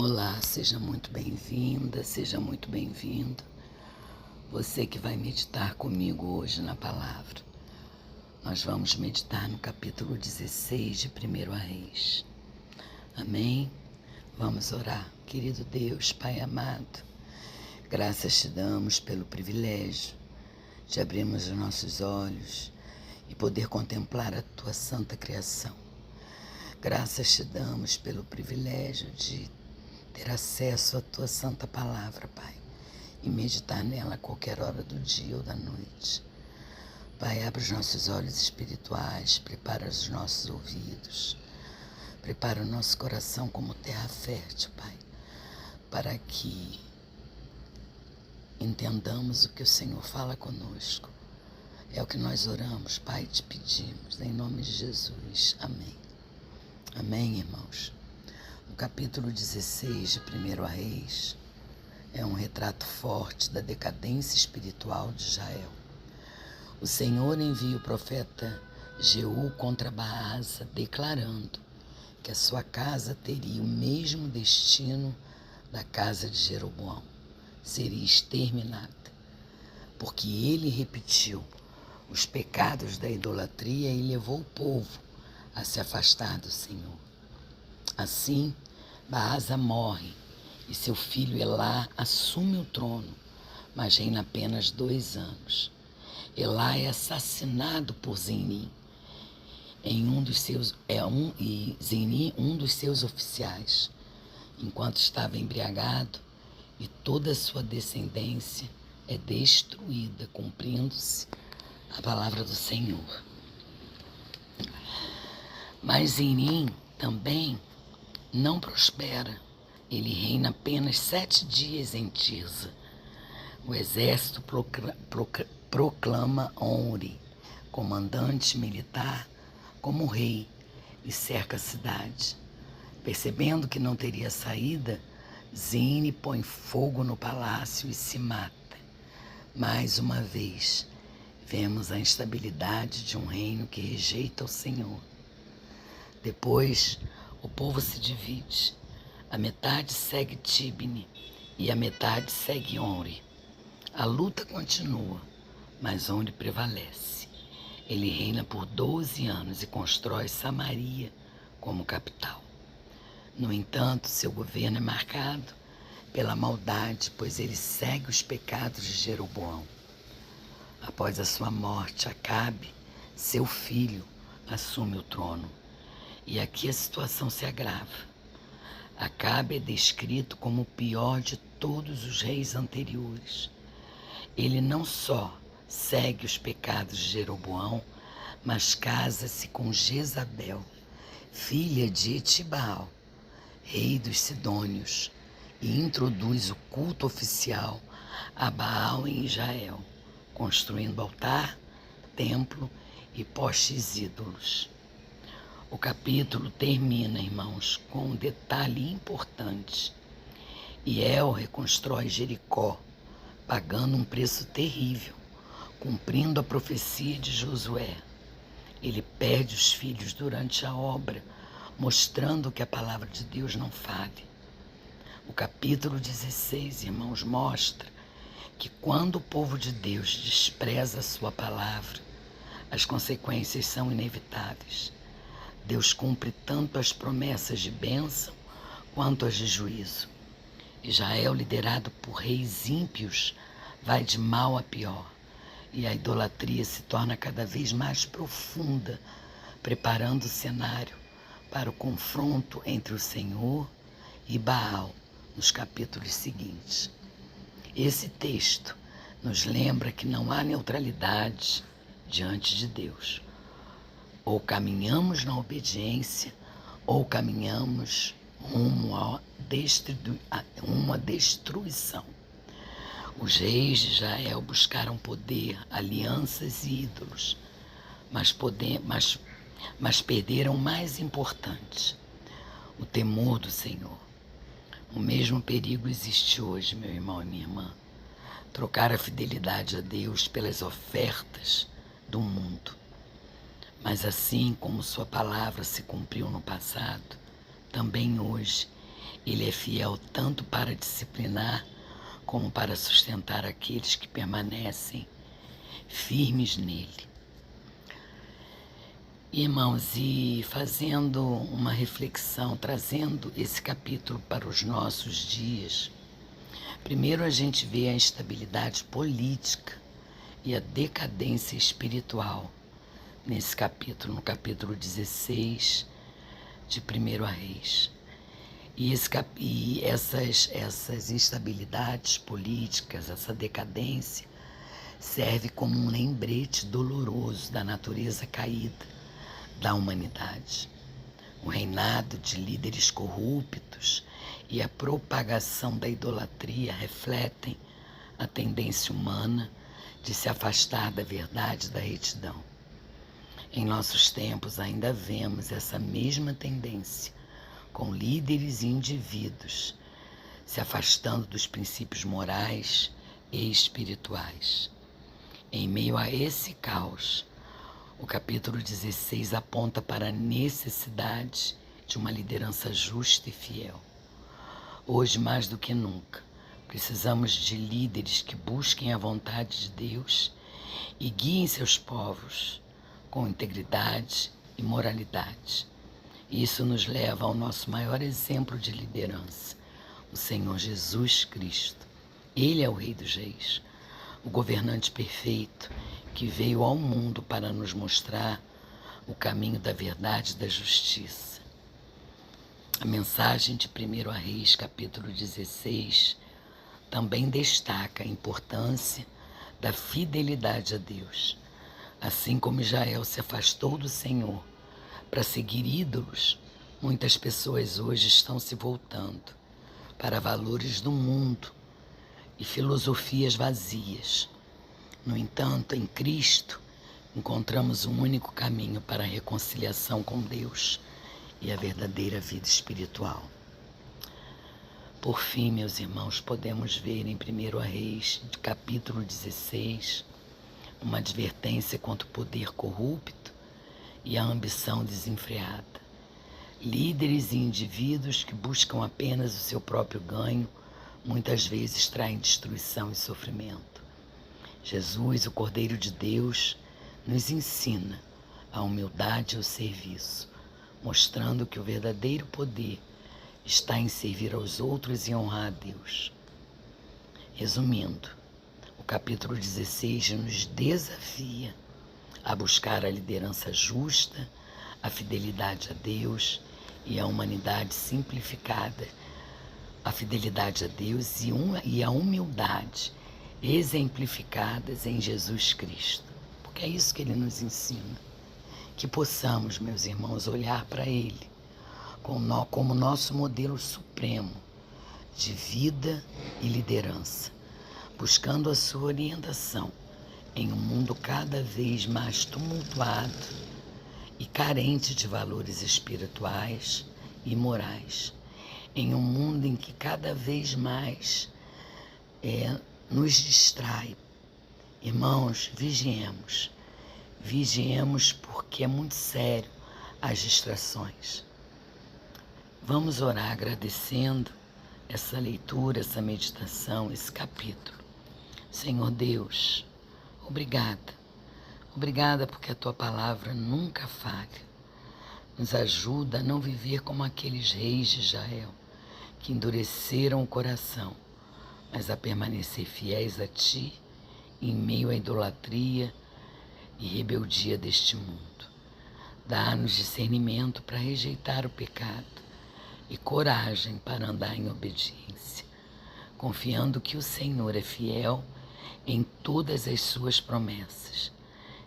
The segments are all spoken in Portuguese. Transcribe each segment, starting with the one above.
Olá, seja muito bem-vinda, seja muito bem-vindo. Você que vai meditar comigo hoje na palavra. Nós vamos meditar no capítulo 16 de 1 Reis. Amém? Vamos orar. Querido Deus, Pai amado, graças te damos pelo privilégio de abrirmos os nossos olhos e poder contemplar a tua santa criação. Graças te damos pelo privilégio de ter acesso à tua santa palavra, Pai, e meditar nela a qualquer hora do dia ou da noite. Pai, abre os nossos olhos espirituais, prepara os nossos ouvidos, prepara o nosso coração como terra fértil, Pai, para que entendamos o que o Senhor fala conosco. É o que nós oramos, Pai, te pedimos, em nome de Jesus. Amém. Amém, irmãos. O capítulo 16 de 1 Reis é um retrato forte da decadência espiritual de Israel. O Senhor envia o profeta Jeú contra Baasa, declarando que a sua casa teria o mesmo destino da casa de Jeroboão, seria exterminada, porque ele repetiu os pecados da idolatria e levou o povo a se afastar do Senhor. Assim, Baasa morre e seu filho Elá assume o trono, mas reina apenas 2 anos. Elá é assassinado por Zimri, um dos seus oficiais, enquanto estava embriagado, e toda a sua descendência é destruída, cumprindo-se a palavra do Senhor. Mas Zimri também não prospera. Ele reina apenas 7 dias em Tirza. O exército proclama Omri, comandante militar, como rei e cerca a cidade. Percebendo que não teria saída, Zine põe fogo no palácio e se mata. Mais uma vez, vemos a instabilidade de um reino que rejeita o Senhor. Depois, o povo se divide. A metade segue Tibni e a metade segue Omri. A luta continua, mas Omri prevalece. Ele reina por 12 anos e constrói Samaria como capital. No entanto, seu governo é marcado pela maldade, pois ele segue os pecados de Jeroboão. Após a sua morte, Acabe, seu filho, assume o trono. E aqui a situação se agrava. Acabe é descrito como o pior de todos os reis anteriores. Ele não só segue os pecados de Jeroboão, mas casa-se com Jezabel, filha de Etibaal, rei dos Sidônios, e introduz o culto oficial a Baal em Israel, construindo altar, templo e postes ídolos. O capítulo termina, irmãos, com um detalhe importante. Hiel reconstrói Jericó, pagando um preço terrível, cumprindo a profecia de Josué. Ele perde os filhos durante a obra, mostrando que a palavra de Deus não falha. O capítulo 16, irmãos, mostra que quando o povo de Deus despreza a sua palavra, as consequências são inevitáveis. Deus cumpre tanto as promessas de bênção quanto as de juízo. Israel, liderado por reis ímpios, vai de mal a pior, e a idolatria se torna cada vez mais profunda, preparando o cenário para o confronto entre o Senhor e Baal nos capítulos seguintes. Esse texto nos lembra que não há neutralidade diante de Deus. Ou caminhamos na obediência, ou caminhamos rumo à destruição. Os reis de Israel buscaram poder, alianças e ídolos, mas perderam o mais importante, o temor do Senhor. O mesmo perigo existe hoje, meu irmão e minha irmã. Trocar a fidelidade a Deus pelas ofertas do mundo. Mas assim como sua palavra se cumpriu no passado, também hoje Ele é fiel tanto para disciplinar como para sustentar aqueles que permanecem firmes nele. Irmãos, e fazendo uma reflexão, trazendo esse capítulo para os nossos dias, primeiro a gente vê a instabilidade política e a decadência espiritual nesse capítulo, no capítulo 16 de 1 Reis. E essas instabilidades políticas, essa decadência, serve como um lembrete doloroso da natureza caída da humanidade. O reinado de líderes corruptos e a propagação da idolatria refletem a tendência humana de se afastar da verdade e da retidão. Em nossos tempos ainda vemos essa mesma tendência, com líderes e indivíduos se afastando dos princípios morais e espirituais. Em meio a esse caos, o capítulo 16 aponta para a necessidade de uma liderança justa e fiel. Hoje, mais do que nunca, precisamos de líderes que busquem a vontade de Deus e guiem seus povos com integridade e moralidade. Isso nos leva ao nosso maior exemplo de liderança, o Senhor Jesus Cristo. Ele é o Rei dos Reis, o governante perfeito que veio ao mundo para nos mostrar o caminho da verdade e da justiça. A mensagem de 1 Reis, capítulo 16, também destaca a importância da fidelidade a Deus. Assim como Israel se afastou do Senhor para seguir ídolos, muitas pessoas hoje estão se voltando para valores do mundo e filosofias vazias. No entanto, em Cristo, encontramos um único caminho para a reconciliação com Deus e a verdadeira vida espiritual. Por fim, meus irmãos, podemos ver em 1 Reis, capítulo 16, uma advertência contra o poder corrupto e a ambição desenfreada. Líderes e indivíduos que buscam apenas o seu próprio ganho, muitas vezes traem destruição e sofrimento. Jesus, o Cordeiro de Deus, nos ensina a humildade e o serviço, mostrando que o verdadeiro poder está em servir aos outros e honrar a Deus. Resumindo, o capítulo 16 nos desafia a buscar a liderança justa, a fidelidade a Deus e a humanidade simplificada, a fidelidade a Deus e a humildade exemplificadas em Jesus Cristo. Porque é isso que ele nos ensina. Que possamos, meus irmãos, olhar para ele como nosso modelo supremo de vida e liderança, buscando a sua orientação em um mundo cada vez mais tumultuado e carente de valores espirituais e morais, em um mundo em que cada vez mais nos distrai. Irmãos, vigiemos porque é muito sério as distrações. Vamos orar agradecendo essa leitura, essa meditação, esse capítulo. Senhor Deus, obrigada. Obrigada porque a Tua palavra nunca falha. Nos ajuda a não viver como aqueles reis de Israel, que endureceram o coração, mas a permanecer fiéis a Ti em meio à idolatria e rebeldia deste mundo. Dá-nos discernimento para rejeitar o pecado e coragem para andar em obediência, confiando que o Senhor é fiel em todas as suas promessas.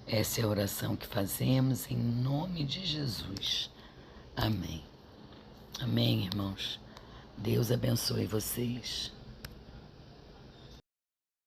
Essa é a oração que fazemos em nome de Jesus. Amém. Amém, irmãos. Deus abençoe vocês.